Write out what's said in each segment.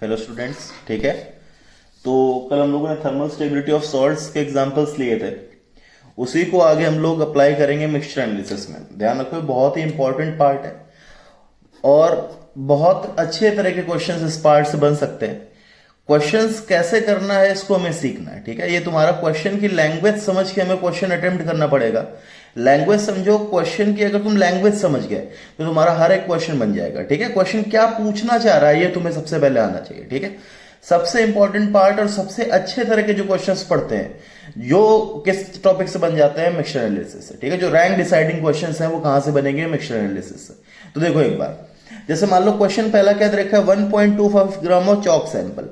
Hello students, ठीक है। तो कल हम लोगों ने थर्मल स्टेबिलिटी ऑफ सॉल्ट्स के एग्जांपल्स लिए थे, उसी को आगे हम लोग अप्लाई करेंगे मिक्सचर एनालिसिस में। ध्यान रखो, बहुत ही इंपॉर्टेंट पार्ट है और बहुत अच्छे तरह के क्वेश्चंस इस पार्ट से बन सकते हैं। क्वेश्चंस कैसे करना है इसको हमें सीखना है, ठीक है। ये तुम्हारा क्वेश्चन की लैंग्वेज समझ के हमें क्वेश्चन अटेम्प्ट करना पड़ेगा। लैंग्वेज समझो क्वेश्चन की, अगर तुम लैंग्वेज समझ गए तो तुम्हारा हर एक क्वेश्चन बन जाएगा, ठीक है। क्वेश्चन क्या पूछना चाह रहा है ये तुम्हें सबसे पहले आना चाहिए, ठीक है। सबसे इंपॉर्टेंट पार्ट और सबसे अच्छे तरह के जो क्वेश्चंस पढ़ते हैं जो किस टॉपिक से बन जाते हैं, मिक्सचर एनालिसिस से, ठीक है। जो रैंक डिसाइडिंग क्वेश्चंस हैं वो कहां से बनेंगे, मिक्सचर एनालिसिस से। तो देखो एक बार, जैसे मान लो क्वेश्चन पहला क्या दे रखा है, 1.25 gram of chalk sample.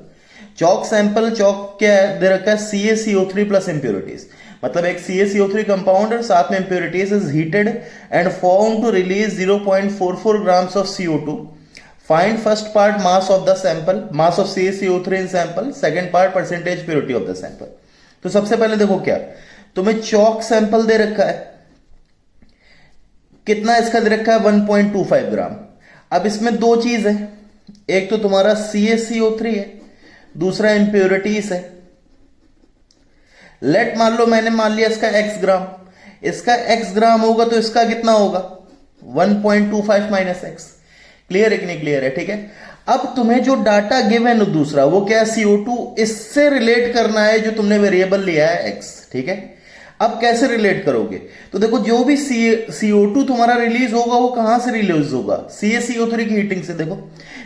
Chalk sample, chalk क्या है दे रखा है, CaCO3 प्लस इंप्योरिटीज, मतलब एक CaCO3 कंपाउंड और साथ में impurities is heated and found to release 0.44 grams of CO2। Find first part mass of the sample, mass of CaCO3 in sample, second part percentage purity of the sample. तो सबसे पहले देखो क्या तुम्हें chalk sample दे रखा है, कितना इसका दे रखा है, 1.25 ग्राम। अब इसमें दो चीज है, एक तो तुम्हारा CaCO3 है, दूसरा इंप्योरिटीज है। लेट मान लो मैंने मान लिया इसका x ग्राम, इसका x ग्राम होगा तो इसका कितना होगा, 1.25 माइनस x। क्लियर है कि नहीं क्लियर है, ठीक है। अब तुम्हें जो डाटा गिवन है दूसरा वो क्या है, CO2, इससे रिलेट करना है जो तुमने वेरिएबल लिया है x, ठीक है। अब कैसे रिलेट करोगे, तो देखो जो भी CO2 तुम्हारा रिलीज होगा वो कहां से रिलीज होगा, CaCO3 की हीटिंग से। देखो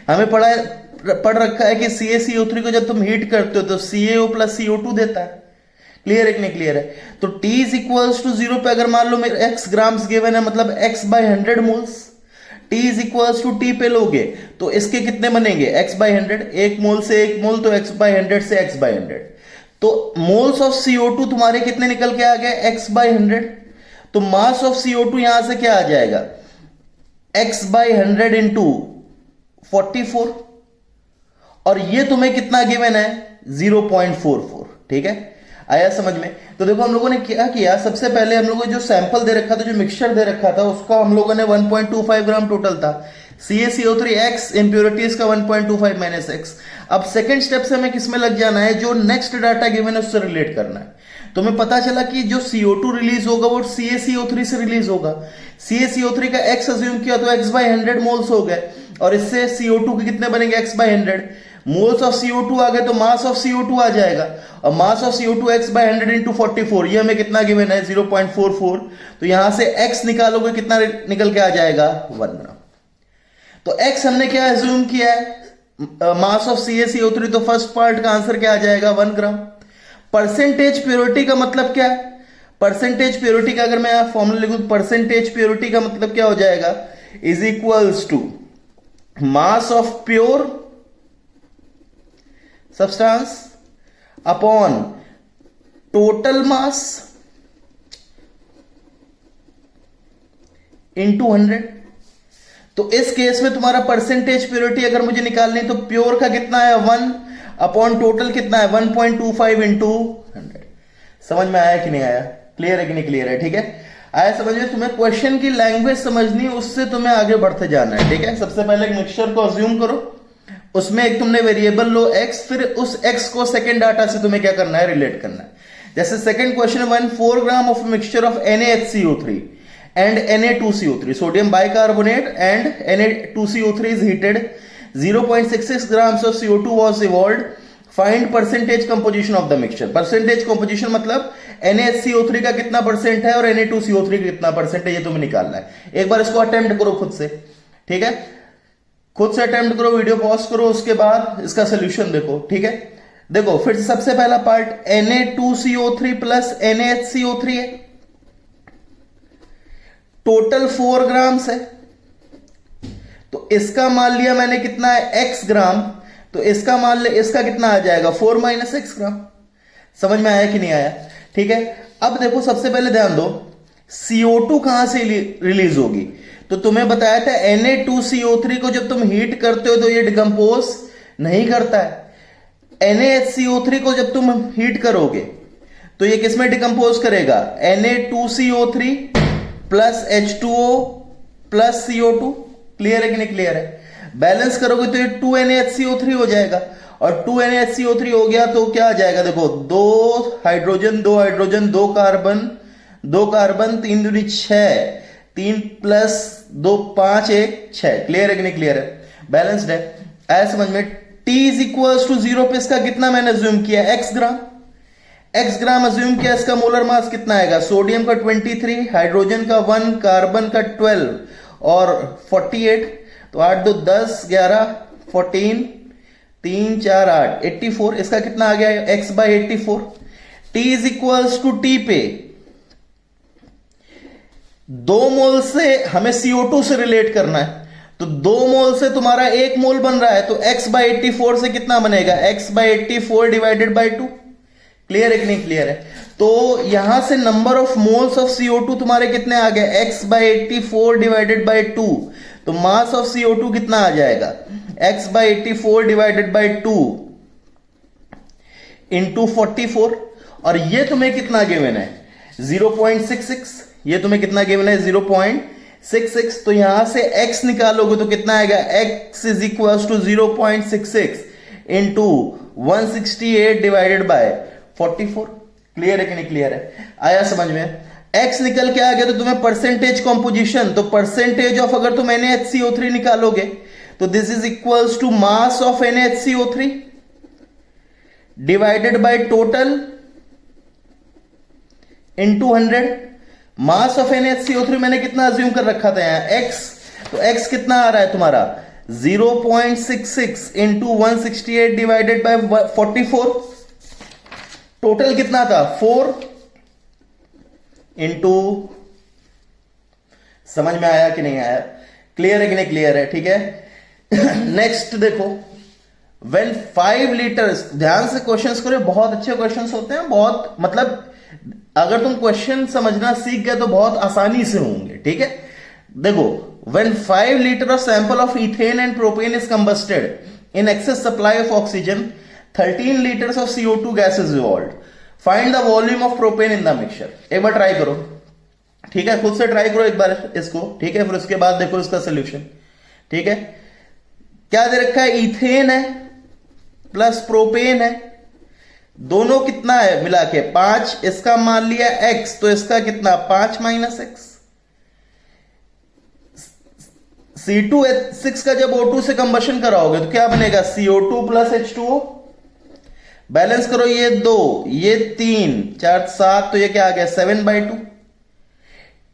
हमें पढ़ रखा है कि CaCO3 को जब तुम हीट करते हो तो CaO प्लस CO2 देता है। क्लियर है कि नहीं क्लियर है। तो T इज इक्वल्स टू 0 पे अगर मान लो मेरे x ग्राम्स गिवन है, मतलब x by 100 moles. T is equals to T पे लोगे तो इसके कितने बनेंगे, x बाय 100, एक मोल से एक मोल तो x बाय 100 से x बाय 100। तो मोल्स ऑफ CO2 तुम्हारे कितने निकल के आ गए, x बाय 100। तो मास ऑफ CO2 यहां से क्या आ जाएगा, x बाय 100 इंटू 44, और ये तुम्हें कितना गिवन है, 0.44, ठीक है। आया समझ में। तो देखो हम लोगों ने क्या किया, सबसे पहले हम लोगों ने जो सैंपल दे रखा था, जो मिक्सचर दे रखा था, उसका हम लोगों ने 1.25 ग्राम टोटल था, CaCO3 x, इंप्योरिटीज का 1.25 माइनस x। अब सेकंड स्टेप से हमें किसमें लग जाना है, जो नेक्स्ट डाटा गिवन है उससे रिलेट करना है। तो हमें पता चला कि जो CO2 रिलीज होगा वो CaCO3 से रिलीज होगा। CaCO3 का x अज्यूम किया तो x बाय 100 मोल्स हो गए, और इससे CO2 के कितने बनेंगे, x by 100। Moles of CO2 आ गए तो मास ऑफ CO2 आ जाएगा, और mass of CO2 x by 100 into 44, ये हमें कितना गिवन है, 0.44। तो यहां से x निकालोगे कितना निकल के आ जाएगा, 1 ग्राम। तो x हमने क्या एज्यूम किया है, मास ऑफ CaCO3, तो फर्स्ट पार्ट का आंसर क्या आ जाएगा, 1 ग्राम। परसेंटेज प्योरिटी का मतलब क्या है, परसेंटेज प्योरिटी का अगर मैं यहां फॉर्मूला लिखूं, परसेंटेज प्योरिटी का मतलब क्या हो जाएगा, is equals to mass of pure substance upon total mass into 100। तो इस केस में तुम्हारा परसेंटेज प्योरिटी अगर मुझे निकालनी है तो प्योर का कितना है, 1 अपॉन टोटल कितना है, 1.25 इंटू 100। समझ में आया कि नहीं आया, क्लियर है कि नहीं क्लियर है, ठीक है। आया समझ में। तुम्हें क्वेश्चन की लैंग्वेज समझनी है, उससे तुम्हें आगे बढ़ते जाना है, ठीक है। सबसे पहले एक मिक्सचर को अज्यूम करो, उसमें एक तुमने वेरिएबल लो x, फिर उस x को सेकंड डाटा से तुम्हें क्या करना है, रिलेट करना है। जैसे second question 4 gram of mixture of NaHCO3 and Na2CO3, sodium bicarbonate and Na2CO3 is heated, 0.66 grams of CO2 was evolved, find percentage composition of the mixture। Percentage composition मतलब NaHCO3 का कितना परसेंट है और Na2CO3 का कितना percent है, ये तुम्हें निकालना है। एक बार इसको अटेम्प्ट करो खुद से, ठीक है। खुद से अटेम्प्ट करो, वीडियो पॉज करो, उसके बाद इसका सोल्यूशन देखो, ठीक है। देखो फिर सबसे पहला पार्ट Na2CO3 प्लस NaHCO3 है, टोटल 4 ग्राम्स है। तो इसका मान लिया मैंने कितना है, x ग्राम, तो इसका मान लिया, इसका कितना आ जाएगा, 4 माइनस x ग्राम। समझ में आया कि नहीं आया, ठीक है। अब देखो सबसे पहले ध्यान दो, CO2 कहां से रिलीज होगी, तो तुम्हें बताया था Na2CO3 को जब तुम हीट करते हो तो ये डिकम्पोज नहीं करता है। NaHCO3 को जब तुम हीट करोगे तो ये किसमें डिकम्पोज करेगा, Na2CO3 plus H2O plus CO2। Clear है कि नहीं क्लियर है। बैलेंस करोगे तो ये 2NaHCO3 हो जाएगा, और 2NaHCO3 हो गया तो क्या आ जाएगा, देखो 2 हाइड्रोजन 2 हाइड्रोजन 2 कार्बन 2 कार्बन 3 दूनी 6, 3 प्लस 2 5 1 6। क्लियर है कि नहीं क्लियर है, बैलेंस्ड है। आया समझ में। T इज इक्वल्स टू 0 पे इसका कितना मैंने अज्यूम किया, x ग्राम, x ग्राम अज्यूम किया। इसका मोलर मास कितना आएगा, सोडियम का 23, हाइड्रोजन का 1, कार्बन का 12 और 48, तो 8 2 10 11 14 3 4 8 84। इसका कितना आ गया, x by 84। T is equals to T पे 2 मोल से हमें CO2 से रिलेट करना है, तो 2 मोल से तुम्हारा 1 मोल बन रहा है, तो x बाई 84 से कितना बनेगा, x by 84 divided by 2। Clear है कि नहीं क्लियर है। तो यहां से number of moles of CO2 तुम्हारे कितने आ गए, x बाई 84 डिवाइडेड बाई 2। तो मास ऑफ CO2 कितना आ जाएगा, x by 84 divided by 2 into 44, और ये तुम्हें कितना गिवन है 0.66, ये तुम्हें कितना गिवन है 0.66। तो यहां से x निकालोगे तो कितना आएगा, x is equal to 0.66 into 168 divided by 44। Clear है कि नहीं क्लियर है, आया समझ में। x निकल के आ गया तो तुम्हें परसेंटेज कॉम्पोजिशन, तो परसेंटेज ऑफ अगर तुम NaHCO3 निकालोगे तो this is equals to mass of NaHCO3 divided by total into 100। Mass of NaHCO3 मैंने कितना अज्यूम कर रखा था यहां, x, तो x कितना आ रहा है तुम्हारा 0.66 इंटू 168 डिवाइडेड बाय 44। टोटल कितना था 4 इंटू, समझ में आया कि नहीं आया, क्लियर है कि नहीं क्लियर है, ठीक है। नेक्स्ट देखो, व्हेन 5 लीटर्स, ध्यान से क्वेश्चंस करो, बहुत अच्छे क्वेश्चंस होते हैं, बहुत मतलब अगर तुम क्वेश्चन समझना सीख गए तो बहुत आसानी से होंगे, ठीक है। देखो, when 5 litre of sample of ethane and propane is combusted in excess supply of oxygen, 13 litres of CO2 gas is evolved, find the volume of propane in the mixture. एक बार ट्राई करो, ठीक है, खुद से ट्राई करो एक बार इसको, ठीक है, फिर उसके बाद देखो इसका सोल्यूशन, ठीक है। क्या दे रखा है, इथेन है प्लस प्रोपेन है, दोनों कितना है मिला के 5, इसका मान लिया x, तो इसका कितना 5 माइनस x। C2H6 का जब O2 से कंबशन कराओगे तो क्या बनेगा, CO2 प्लस H2O। बैलेंस करो, ये 2 ये 3 4 7, तो ये क्या आ गया 7/2।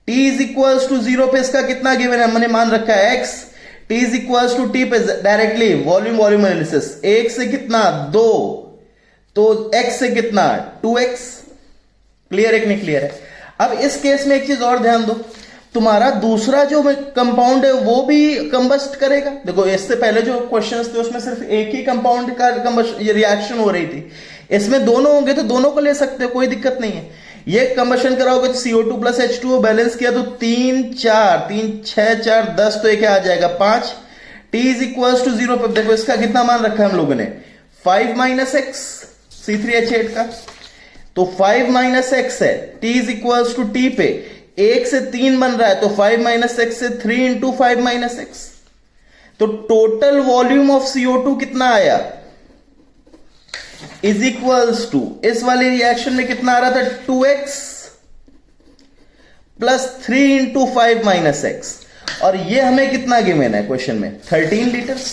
T इज इक्वल्स टू 0 पे इसका कितना गिवन है, मैंने मान रखा है x। T is equals to T पे डायरेक्टली वॉल्यूम एनालिसिस, 1 से कितना 2, तो x से कितना 2x। क्लियर है कि नहीं क्लियर है। अब इस केस में एक चीज और ध्यान दो, तुम्हारा दूसरा जो कंपाउंड है वो भी कंबस्ट करेगा। देखो, इससे पहले जो क्वेश्चंस थे उसमें सिर्फ एक ही कंपाउंड का रिएक्शन हो रही थी, इसमें दोनों होंगे तो दोनों को ले सकते हो, कोई दिक्कत नहीं है। ये कंबशन कराओगे तो CO2 प्लस H2O बैलेंस किया तो 3 4 3 6 4 10, तो ये क्या आ जाएगा 5। T इज इक्वल्स टू 0 पे देखो इसका कितना मान रखा है हम लोगों ने 5 माइनस एक्स, C3H8 का, तो 5 माइनस एक्स है। T is equals to T पे 1 से 3 बन रहा है, तो 5 माइनस एक्स से 3 इंटू 5 माइनस एक्स, तो टोटल वॉल्यूम ऑफ CO2 कितना आया इज इक्वल्स टू, इस वाले रिएक्शन में कितना आ रहा था 2x plus 3 into 5 minus x, और ये हमें कितना गिवन है क्वेश्चन में 13 litres,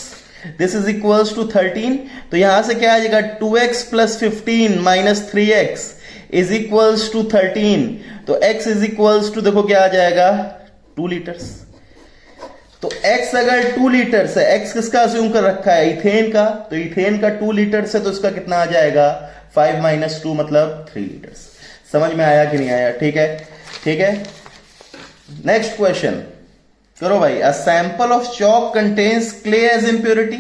this is equals to 13। तो यहां से क्या आ जाएगा 2x plus 15 minus 3x is equals to 13, तो x इज इक्वल्स टू देखो क्या आ जाएगा 2 लीटर्स। तो x अगर 2 लीटर्स है, x किसका अज्यूम कर रखा है इथेन का, तो इथेन का 2 लीटर्स है, तो इसका कितना आ जाएगा 5 माइनस 2 मतलब 3 लीटर्स। समझ में आया कि नहीं आया, ठीक है, ठीक है। नेक्स्ट क्वेश्चन करो भाई, a sample of chalk contains clay as impurity.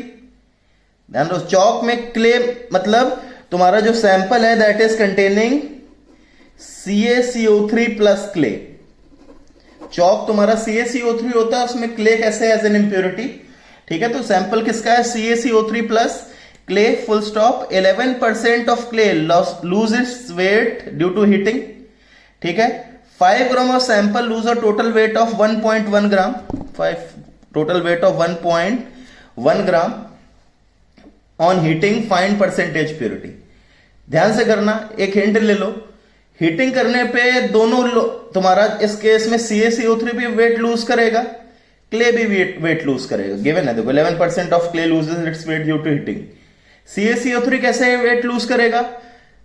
ध्यान दो, चॉक में क्ले मतलब तुम्हारा जो सैंपल है that is containing CaCO3 plus clay. Chalk तुम्हारा CaCO3 होता है, उसमें क्ले कैसे एज एन इम्प्योरिटी, ठीक है। तो सैंपल किसका है CaCO3 plus clay, full stop. 11% of clay lose its weight due to heating, ठीक है। 5 gram of sample lose a total weight of 1.1 ग्राम, 5 total weight of 1 gram on heating find percentage purity. ध्यान से करना, एक hint ले लो, heating करने पे दोनों तुम्हारा इस केस में CaCO3 भी वेट लूज करेगा, क्ले भी वेट लूज करेगा। गिवन है देखो 11% of clay loses its weight due to heating. CaCO3 कैसे वेट लूज करेगा?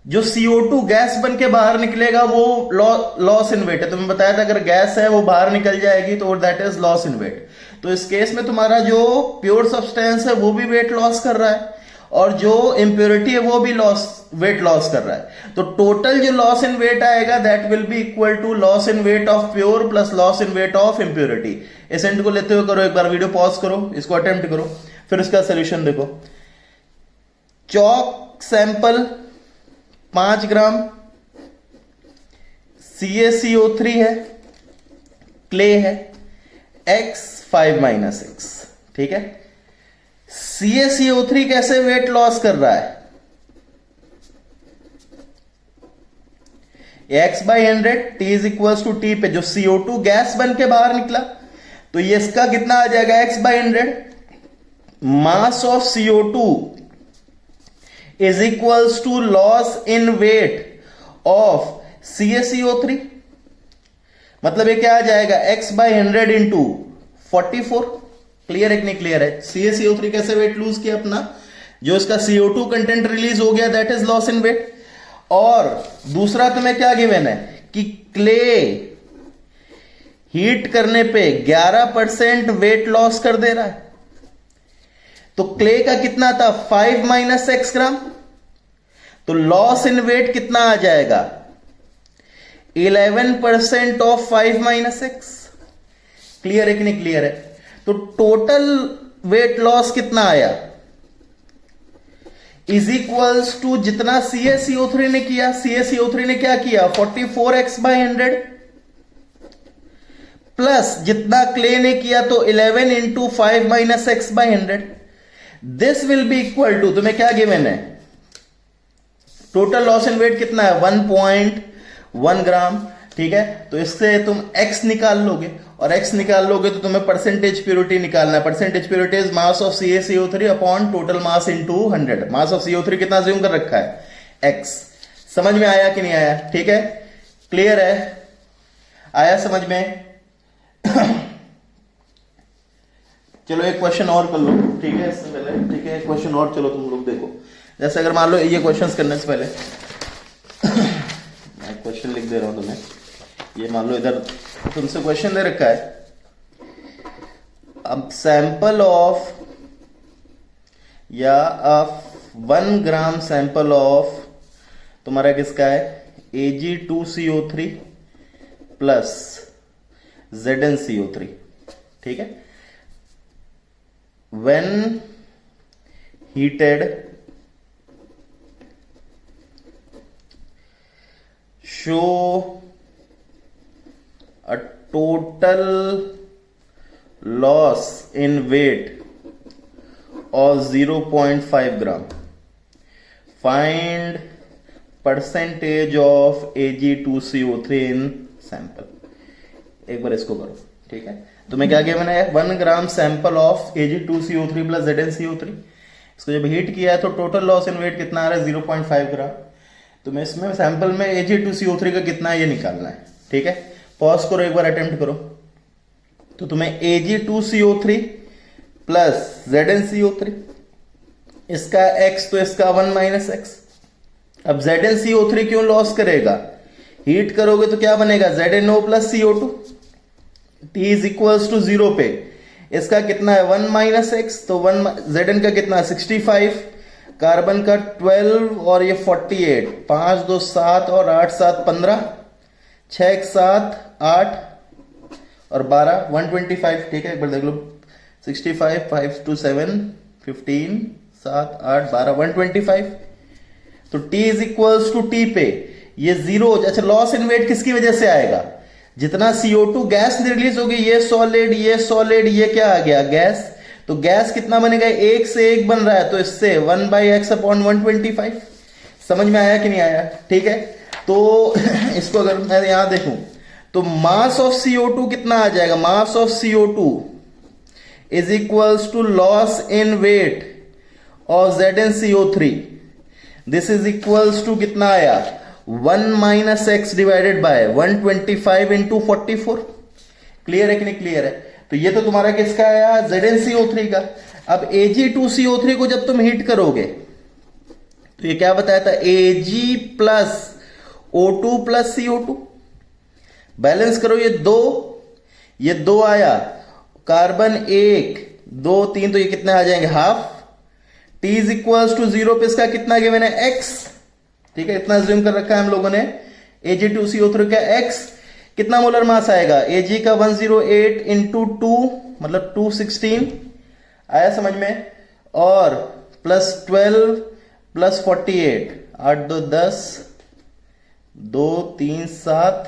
जो CO2 गैस बन के बाहर निकलेगा वो लॉस इन वेट है। तुम्हें बताया था अगर गैस है वो बाहर निकल जाएगी तो that is loss in weight. तो इस केस में तुम्हारा जो प्योर सब्सटेंस है वो भी वेट लॉस कर रहा है और जो इम्प्योरिटी है वो भी वेट लॉस कर रहा है। तो टोटल जो लॉस इन वेट आएगा that will be equal to loss in weight of pure plus loss in weight of impurity. इस एंड को लेते हुए करो, एक बार वीडियो पॉज करो, इसको अटेम्प्ट करो, फिर इसका सोल्यूशन देखो। चॉक सैंपल 5 ग्राम, CaCO3 है, क्ले है, X 5-X, ठीक है। CaCO3 कैसे वेट लॉस कर रहा है? X/100 T is equal to T पे जो CO2 गैस बन के बाहर निकला तो ये इसका कितना आ जाएगा X/100। Mass of CO2 is equals to loss in weight of CaCO3। मतलब ये क्या आ जाएगा X/100 इंटू 44। क्लियर है कि नहीं क्लियर है? CaCO3 कैसे वेट लूज किया अपना, जो इसका CO2 कंटेंट रिलीज हो गया that is loss in weight. और दूसरा तुम्हें क्या गिवन है कि क्ले हीट करने पे 11% वेट लॉस कर दे रहा है। तो क्ले का कितना था 5-X ग्राम, तो लॉस इन वेट कितना आ जाएगा 11% ऑफ 5-X। क्लियर है कि नहीं क्लियर है? तो टोटल वेट लॉस कितना आया इज इक्वल्स टू जितना CaCO3 ने किया, CaCO3 ने क्या किया 44X/100 प्लस जितना क्ले ने किया तो 11 into 5-X/100। This will be equal to, तुम्हें क्या गिवन है टोटल लॉस इन वेट कितना है 1.1 ग्राम, ठीक है। तो इससे तुम X निकाल लोगे और X निकाल लोगे तो तुम्हें परसेंटेज प्योरिटी निकालना है। Percentage purity is mass of CaCO3 upon total mass into 100। Mass of CO3 कितना ज्यूम कर रखा है X। समझ में आया कि नहीं आया? ठीक है, क्लियर है? आया समझ में? चलो एक क्वेश्चन और कर लो, ठीक है इससे पहले, ठीक है। क्वेश्चन और चलो तुम लोग देखो, जैसे अगर मान लो ये क्वेश्चंस करने से पहले मैं क्वेश्चन लिख दे रहा हूं तुम्हें। ये मान लो इधर तुमसे क्वेश्चन दे रखा है, अब सैंपल ऑफ या 1 ग्राम सैंपल ऑफ तुम्हारा किसका है Ag2CO3 प्लस ZnCO3, ठीक है। when heated show a total loss in weight of 0.5 gram. Find percentage of Ag2CO3 in sample. एक बार इसको करो, ठीक है। तुम्हें क्या गिवन है 1 gram sample of Ag2CO3 plus ZnCO3। इसको जब हीट किया है तो टोटल लॉस इन वेट कितना आ रहा है 0.5 ग्राम। तुम्हें इसमें सैंपल में Ag2CO3 का कितना है ये निकालना है, ठीक है। पॉज करो, एक बार अटेम्प्ट करो। तो तुम्हें Ag2CO3 प्लस ZnCO3, इसका X तो इसका 1-X। अब ZnCO3 क्यों लॉस करेगा, हीट करोगे तो क्या बनेगा ZnO plus CO2। T is equals to 0 पे इसका कितना है 1-X, तो Zn का कितना 65, कार्बन का 12 और ये 48, 5 2 7 और 8 7 15, 6 7 8 और 12 125, ठीक है। एक बार देख लो 65 5 2 7 15 7 8 12 125। तो T is equals to T पे ये 0। अच्छा, लॉस इन वेट किसकी वजह से आएगा, जितना CO2 गैस रिलीज होगी, ये सॉलिड, ये क्या आ गया गैस। तो गैस कितना बनेगा 1 से 1 बन रहा है, तो इससे 1/X/125। समझ में आया कि नहीं आया? ठीक है। तो इसको अगर मैं यहां देखूं तो मास ऑफ CO2 कितना आ जाएगा, mass of CO2 is equals to loss in weight of ZnCO3. This is equals to कितना आया 1 minus x divided by 125 into 44. Clear है कि नहीं क्लियर है? तो ये तो तुम्हारा किसका आया ZnCO3 का. अब Ag2CO3 को जब तुम हीट करोगे तो ये क्या बताया था Ag plus O2 plus CO2. Balance करो ये दो आया, कार्बन 1 2 3, तो ये कितने आ जाएंगे half. T is equals to 0 पे इसका कितना गिवन है x. ठीक है, इतना ज्यूम कर रखा है हम लोगों ने. Ag2CO3 का x कितना मोलर मास आएगा Ag का 108 इंटू 2 मतलब 216 आया समझ में, और plus 12 plus 48 8 2 10 2 3 7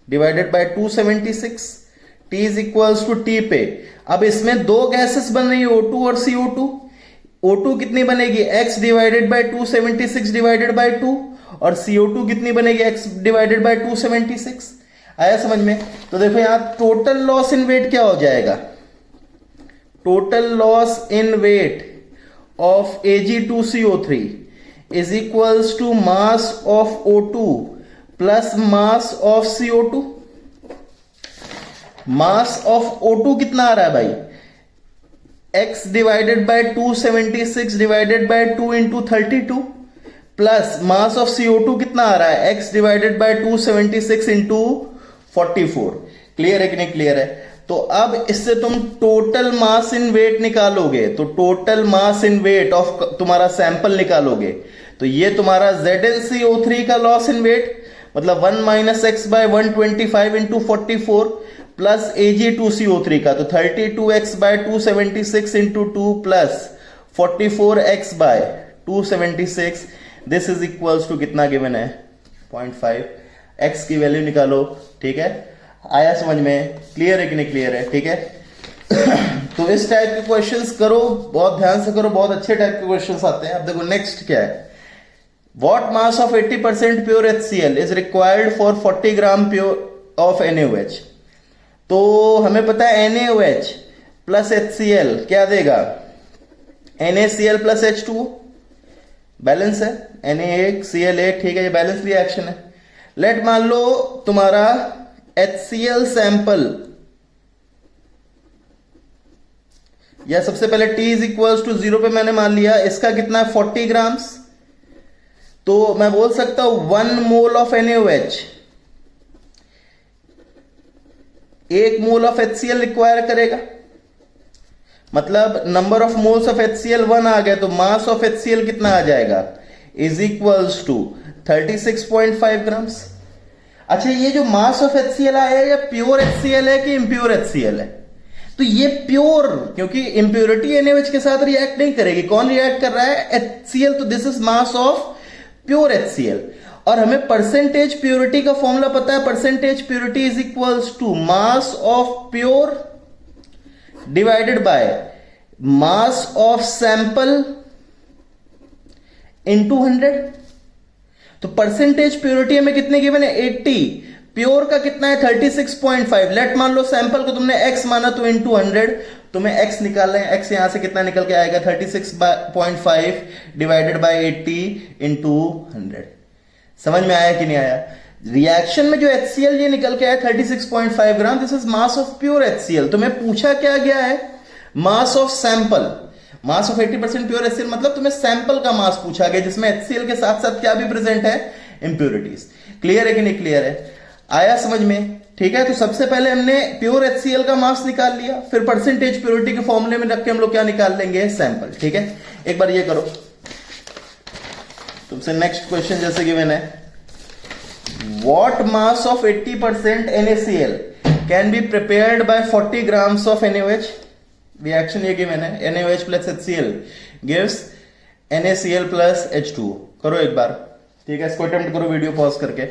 divided by 276. T is equals to T पे अब इसमें दो गैसेस बन रही है O2 और CO2. O2 कितनी बनेगी x divided by 276 divided by 2, और CO2 कितनी बनेगी x डिवाइडेड बाय 276. आया समझ में? तो देखो यहां टोटल लॉस इन वेट क्या हो जाएगा, total loss in weight of Ag2CO3 is equals to mass of O2 plus mass of CO2. Mass of O2 कितना आ रहा है भाई, x divided by 276 divided by 2 into 32, plus mass of CO2 कितना आ रहा है x divided by 276 into 44. Clear है कि नहीं क्लियर है? तो अब इससे तुम टोटल मास इन वेट निकालोगे, तो total mass in weight of तुम्हारा सैंपल निकालोगे, तो ये तुम्हारा ZnCO3 का लॉस इन वेट मतलब 1 minus x by 125 into 44 plus Ag2CO3 का, तो 32x by 276 into 2 plus 44x by 276. This is equals to कितना गिवन है 0.5. x की वैल्यू निकालो. ठीक है, आया समझ में? क्लियर है कि नहीं क्लियर है? ठीक है. तो इस टाइप के क्वेश्चंस करो, बहुत ध्यान से करो, बहुत अच्छे टाइप के क्वेश्चंस आते हैं. अब देखो नेक्स्ट क्या है, what mass of 80% pure HCl is required for 40 gram pure of NaOH. तो हमें पता है NaOH प्लस HCl क्या देगा, NaCl प्लस H2O. बैलेंस है Na1Cl1. ठीक है, ये बैलेंस रिएक्शन है. लेट मान लो तुम्हारा HCl सैंपल, या सबसे पहले T इज इक्वल्स टू 0 पे मैंने मान लिया इसका कितना है 40 ग्राम्स. तो मैं बोल सकता हूं 1 mole of NaOH 1 mole of HCl require करेगा. मतलब number of moles of HCl 1 आ गया, तो मास ऑफ HCl कितना आ जाएगा इज इक्वल्स टू 36.5 ग्राम्स. अच्छा, ये जो मास ऑफ HCl आया है, प्योर HCl है कि इम्प्योर HCl है? तो ये प्योर, क्योंकि इम्प्योरिटी NaOH के साथ रिएक्ट नहीं करेगी. कौन रिएक्ट कर रहा है HCl. तो this is mass of pure HCl. और हमें परसेंटेज प्योरिटी का फॉर्मूला पता है, percentage purity is equals to mass of pure divided by mass of sample into 100. तो परसेंटेज प्योरिटी हमें कितने गिवन है 80, प्योर का कितना है 36.5. लेट मान लो सैंपल को तुमने x माना तो इनटू 100, तुम्हें x निकालना है. x यहां से कितना निकल के आएगा 36.5 डिवाइडेड बाय 80 इंटू 100. समझ में आया कि नहीं आया? रिएक्शन में जो HCl ये निकल के आया 36.5 gram. This is mass of pure HCl. तुम्हें पूछा क्या गया है, mass of sample. Mass of 80% pure HCl मतलब तुम्हें सैंपल का मास पूछा गया, जिसमें HCl के साथ साथ क्या भी प्रेजेंट है, इंप्योरिटीज. क्लियर है कि नहीं क्लियर है? आया समझ में? ठीक है, तो सबसे पहले हमने प्योर HCl का मास निकाल लिया, फिर परसेंटेज प्योरिटी के फॉर्मूले में रख के हम लोग क्या निकाल लेंगे, सैंपल. ठीक है, एक बार ये करो. तुमसे नेक्स्ट क्वेश्चन जैसे गिवन है, what mass of 80% NaCl can be prepared by 40 grams of NaOH. Reaction ये गिवन है, NaOH plus HCl gives NaCl plus H2O. करो एक बार. ठीक है, इसको अटेम्प्ट करो वीडियो पॉज करके.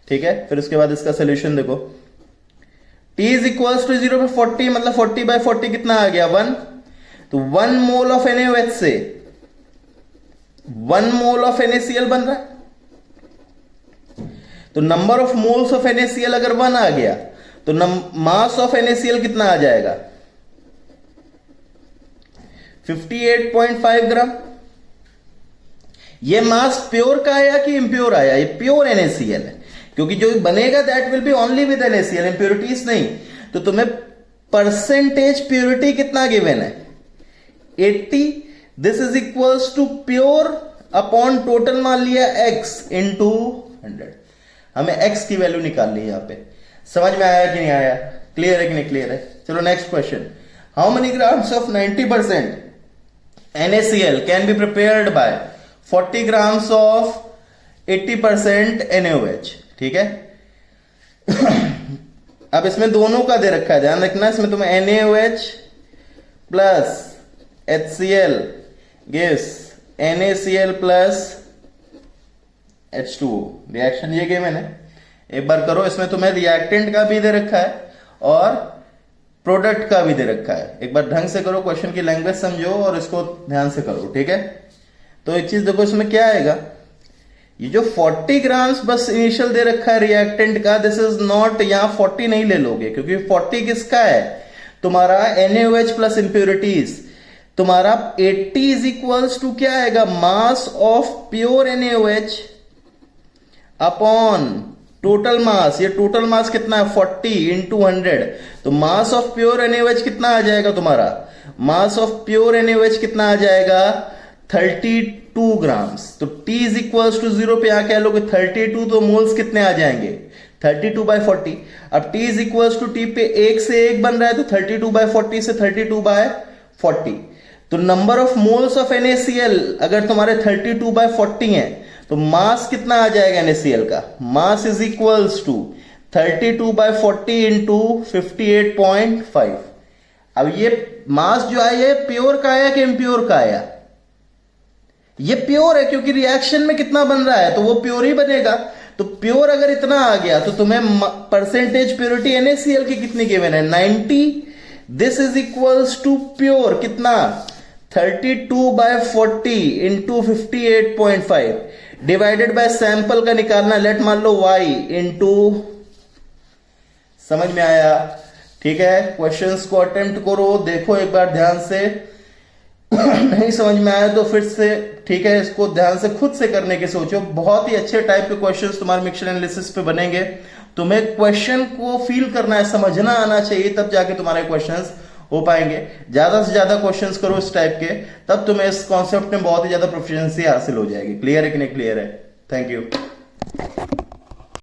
ठीक है, फिर उसके बाद इसका सोल्यूशन देखो. T इज इक्वल्स टू 0 पे 40 मतलब 40 बाय 40 कितना आ गया 1. तो 1 मोल ऑफ NaOH से 1 मोल ऑफ NaCl बन रहा है. तो number of moles of NaCl अगर 1 आ गया तो मास ऑफ NaCl कितना आ जाएगा 58.5 ग्राम। ये मास प्योर का आया कि इम्प्योर आया? ये प्योर NaCl है, क्योंकि जो बनेगा that will be only with NaCl, impurities नहीं। तो तुम्हें परसेंटेज प्योरिटी कितना गिवन है? 80। This is equals to pure upon total मान लिया x इंटू 100। हमें x की वैल्यू निकालनी है यहां पे। समझ में आया कि नहीं आया? क्लियर है कि नहीं क्लियर है? चलो next question. How many grams of 90% NaCl can be prepared by 40 grams of 80% NaOH? ठीक है। अब इसमें दोनों का दे रखा है, ध्यान रखना। इसमें तुम्हें NaOH plus HCl gives NaCl plus H2O। Reaction ये गेम है ना, एक बार करो। इसमें तुम्हें रिएक्टेंट का भी दे रखा है और प्रोडक्ट का भी दे रखा है। एक बार ढंग से करो, क्वेश्चन की लैंग्वेज समझो और इसको ध्यान से करो, ठीक है। तो एक चीज देखो, इसमें क्या आएगा, ये जो 40 ग्राम्स बस इनिशियल दे रखा है रिएक्टेंट का, दिस इज नॉट, यहां 40 नहीं ले लोगे, क्योंकि 40 किसका है? तुम्हारा NaOH प्लस इंप्योरिटीज। तुम्हारा 80 इज इक्वल्स टू क्या आएगा? मास of pure NaOH upon total मास। ये टोटल मास कितना है? 40 इंटू 100। तो मास ऑफ प्योर NaOH कितना आ जाएगा तुम्हारा? मास ऑफ प्योर NaOH कितना आ जाएगा? 32 ग्राम्स। तो T इज इक्वल्स टू 0 पे यहां क्या लोगे? 32। तो मोल्स कितने आ जाएंगे? 32/40। अब T is equals to T पे 1 से 1 बन रहा है, तो 32/40 से 32/40। तो number of moles of NaCl अगर तुम्हारे 32/40 है, तो मास कितना आ जाएगा NaCl का? Mass is equals to 32/40 into 58.5। अब ये मास जो आया ये प्योर का आया कि इम्प्योर का आया? ये प्योर है, क्योंकि रिएक्शन में कितना बन रहा है तो वो प्योर ही बनेगा। तो प्योर अगर इतना आ गया तो तुम्हें परसेंटेज प्योरिटी NaCl की कितनी गिवन है? 90। This is equals to pure कितना? 32/40 इंटू 58.5 डिवाइडेड बाय सैंपल का निकालना, लेट मान लो y इंटू। समझ में आया? ठीक है। क्वेश्चंस को अटेम्प्ट करो, देखो एक बार ध्यान से। नहीं समझ में आया तो फिर से, ठीक है, इसको ध्यान से खुद से करने की सोचो। बहुत ही अच्छे टाइप के क्वेश्चंस तुम्हारे मिक्सचर एनालिसिस पे बनेंगे। तुम्हें क्वेश्चन को फील करना है, समझना आना चाहिए, तब जाके तुम्हारे क्वेश्चंस हो पाएंगे। ज्यादा से ज्यादा क्वेश्चंस करो इस टाइप के, तब तुम्हें इस कॉन्सेप्ट में बहुत ही ज्यादा प्रोफिशिएंसी हासिल हो जाएगी। क्लियर है कि नहीं क्लियर है? Thank you.